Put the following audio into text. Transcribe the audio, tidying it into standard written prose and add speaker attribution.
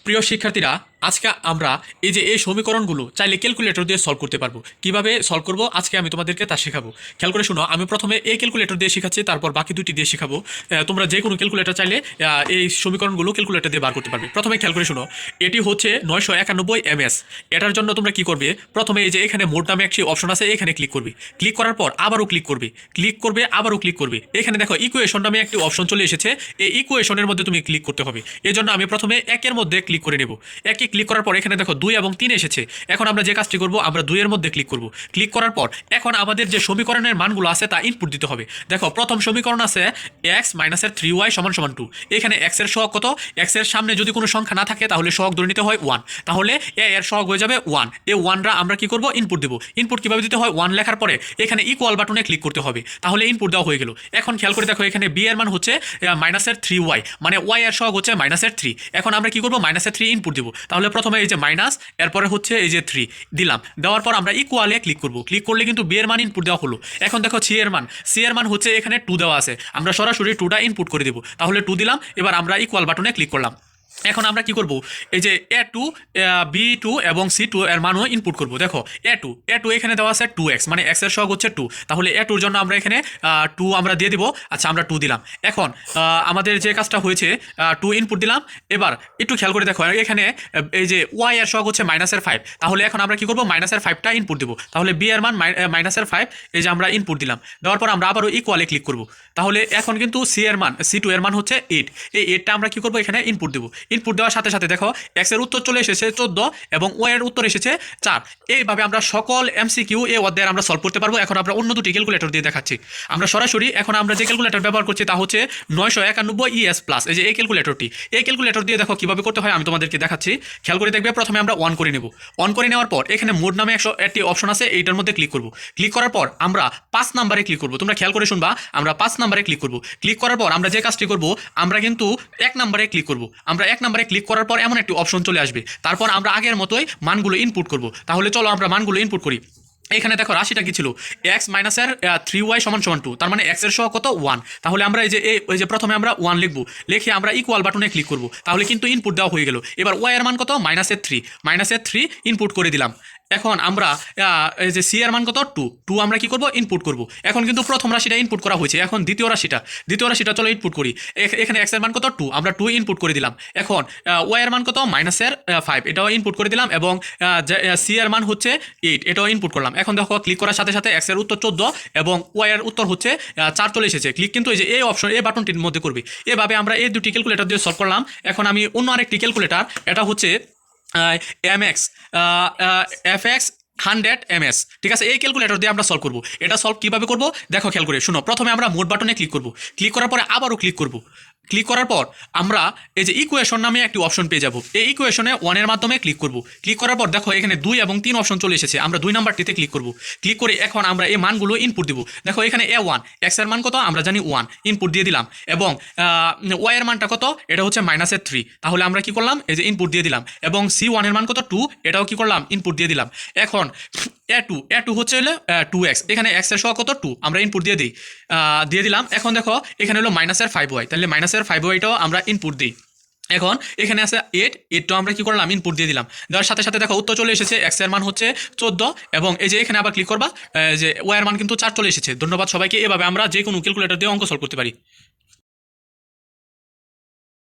Speaker 1: প্রিয় শিক্ষার্থীরা, আজকে আমরা এই যে এই সমীকরণগুলো চাইলে ক্যালকুলেটর দিয়ে সলভ করতে পারবো। কিভাবে সলভ করব আজকে আমি তোমাদেরকে তা শেখাবো। খেয়াল করে শুনো, আমি প্রথমে এই ক্যালকুলেটর দিয়ে শেখাচ্ছি, তারপর বাকি দুটি দিয়ে শেখাবো। তোমরা যে কোনো ক্যালকুলেটর চাইলে এই সমীকরণগুলো ক্যালকুলেটর দিয়ে বার করতে পারবে। প্রথমে খেয়াল করে শুনো, এটি হচ্ছে 991 ms। এটার জন্য তোমরা কি করবে, প্রথমে এই যে এখানে মোড নামে একটি অপশন আছে, এখানে ক্লিক করবে। ক্লিক করার পর আবারও ক্লিক করবে আবারও ক্লিক করবে। এখানে দেখো ইকুয়েশন নামে একটি অপশন চলে এসেছে, এই ইকুয়েশনের মধ্যে তুমি ক্লিক করতে হবে। এই জন্য আমি প্রথমে একের মধ্যে ক্লিক করে নেব। একে ক্লিক করার পর এখানে দেখো 2 এবং 3 এসেছে। এখন আমরা যে কাজটি করব, আমরা 2 এর মধ্যে ক্লিক করব। ক্লিক করার পর এখন আমাদের যে সমীকরণের মানগুলো আছে তা ইনপুট দিতে হবে। দেখো প্রথম সমীকরণ আছে x - 3y = 2। এখানে x এর সহগ কত, x এর সামনে যদি কোনো সংখ্যা না থাকে তাহলে সহগ ধরে নিতে হয় 1। তাহলে a এর সহগ হয়ে যাবে 1। এই 1রা আমরা কি করব, ইনপুট দেব। ইনপুট কিভাবে দিতে হয়, 1 লেখার পরে এখানে ইকুয়াল বাটনে ক্লিক করতে হবে, তাহলে ইনপুট দেওয়া হয়ে গেল। এখন খেয়াল করে দেখো, এখানে b এর মান হচ্ছে -3y, মানে y এর সহগ হচ্ছে -3। এখন আমরা কি করব, -3 ইনপুট দেব। তাহলে প্রথমে এই যে মাইনাস, এরপরে হচ্ছে এই যে 3 দিলাম। দেওয়ার পর আমরা ইকুয়ালে ক্লিক করব। ক্লিক করলে কিন্তু b এর মান ইনপুট দেওয়া হলো। এখন দেখো c এর মান হচ্ছে এখানে 2 দেওয়া আছে, আমরা সরাসরি 2টা ইনপুট করে দেব। তাহলে 2 দিলাম। এবার আমরা ইকুয়াল বাটনে ক্লিক করলাম। এখন আমরা কি করব, এই যে a2 b2 এবং c2 এর মানও ইনপুট করব। দেখো a2 এখানে দেওয়া আছে 2x, মানে x এর সহগ হচ্ছে 2। তাহলে a2 এর জন্য আমরা এখানে 2 আমরা দিয়ে দিব। আচ্ছা, আমরা 2 দিলাম। এখন আমাদের যে কাজটা হয়েছে, 2 ইনপুট দিলাম। এবার একটু খেয়াল করে দেখো, এখানে এই যে y এর সহগ হচ্ছে -5। তাহলে এখন আমরা কি করব, -5টা ইনপুট দেব। তাহলে b এর মান -5, এই যে আমরা ইনপুট দিলাম। দেওয়ার পর আমরা আবারও ইকুয়ালে ক্লিক করব। তাহলে এখন কিন্তু c2 এর মান হচ্ছে 8। এই 8টা আমরা কি করব, এখানে ইনপুট দেব। ইনপুট দেওয়ার সাথে সাথে দেখো x এর উত্তর চলে এসেছে 14 এবং y এর উত্তর এসেছে 4। এইভাবে আমরা সকল এমসিকিউ এই অধ্যায়ে আমরা সলভ করতে পারবো। এখন আমরা অন্য দুটি ক্যালকুলেটর দিয়ে দেখাচ্ছি। আমরা সরাসরি এখন আমরা যে ক্যালকুলেটর ব্যবহার করছি তা হচ্ছে 991 ES+। এই যে এই ক্যালকুলেটরটি, এই ক্যালকুলেটর দিয়ে দেখো কিভাবে করতে হয় আমি তোমাদেরকে দেখাচ্ছি। খেয়াল করে দেখবে, প্রথমে আমরা অন করে নেব। অন করে নেওয়ার পর এখানে মোড নামে একটি অপশন আছে, এইটার মধ্যে ক্লিক করব। ক্লিক করার পর আমরা 5 নাম্বারে ক্লিক করব। তোমরা খেয়াল করে শুনবা, আমরা 5 নাম্বারে ক্লিক করব। ক্লিক করার পর আমরা যে কাজটি করব, আমরা কিন্তু 1 নাম্বারে ক্লিক করব। আমরা 1 নাম্বারে ক্লিক করার পর এমন একটি অপশন চলে আসবে, তারপর আমরা আগের মতোই মানগুলো ইনপুট করব। তাহলে চলো আমরা মানগুলো ইনপুট করি। এখানে দেখো রাশিটা কি ছিল, x - 3y = 2, তার মানে x এর সহগ কত, 1। তাহলে আমরা এই যে প্রথমে আমরা 1 লিখবো, লিখে আমরা ইকুয়াল বাটনে ক্লিক করব। তাহলে কিন্তু ইনপুট দেওয়া হয়ে গেল। এবার y এর মান কত, -3 ইনপুট করে দিলাম। এখন আমরা এই যে c এর মান কত, 2 আমরা কি করব, ইনপুট করব। এখন কিন্তু প্রথম রাশিটা ইনপুট করা হয়েছে, এখন দ্বিতীয় রাশিটা চলো ইনপুট করি। এখানে x এর মান কত, 2, আমরা 2 ইনপুট করে দিলাম। এখন y এর মান কত, -5, এটাও ইনপুট করে দিলাম। এবং c এর মান হচ্ছে 8, এটাও ইনপুট করলাম। এখন দেখো ক্লিক করার সাথে সাথে x এর উত্তর 14 এবং y এর উত্তর হচ্ছে 4 চলে এসেছে। ক্লিক কিন্তু এই যে এই অপশন, এই বাটনটির মধ্যে করবে। এভাবে আমরা এই দুটি ক্যালকুলেটর দিয়ে সলভ করলাম। এখন আমি অন্য আরেকটি ক্যালকুলেটর, এটা হচ্ছে MX FX 100 ms, ঠিক আছে। এই ক্যালকুলেটর দিয়ে আমরা সলভ করব। এটা সলভ কিভাবে করব দেখো, খেয়াল করে শুনো। প্রথমে আমরা মোড বাটনে ক্লিক করব। ক্লিক করার পরে আবারও ক্লিক করব। ক্লিক করার পর আমরা এই যে ইকুয়েশন নামে একটি অপশন পেয়ে যাব। এই ইকুয়েশনে 1 এর মাধ্যমে ক্লিক করব। ক্লিক করার পর দেখো এখানে 2 এবং 3 অপশন চলে এসেছে, আমরা 2 নাম্বারটিতে ক্লিক করব। ক্লিক করে এখন আমরা এই মানগুলো ইনপুট দিব। দেখো এখানে a1, x এর মান কত, আমরা জানি 1, ইনপুট দিয়ে দিলাম। এবং y এর মানটা কত, এটা হচ্ছে -3, তাহলে আমরা কি করলাম, এই যে ইনপুট দিয়ে দিলাম। এবং c1 এর মান কত, 2, এটাও কি করলাম, ইনপুট দিয়ে দিলাম। এখন a2 হচ্ছে হলো 2x, এখানে x এর সহগ কত, 2, আমরা ইনপুট দিয়ে দিলাম। এখন দেখো এখানে হলো -5y, তাহলে -5yটাও আমরা ইনপুট দিই। এখন এখানে আছে 8টা আমরা কি করলাম, ইনপুট দিয়ে দিলাম। দেওয়ার সাথে সাথে দেখো উত্তর চলে এসেছে, x এর মান হচ্ছে 14 এবং এই যে এখানে আবার ক্লিক করবা, যে y এর মান কিন্তু 4 চলে এসেছে। ধন্যবাদ সবাইকে। এভাবে আমরা যে কোনো ক্যালকুলেটর দিয়ে অঙ্ক সলভ করতে পারি।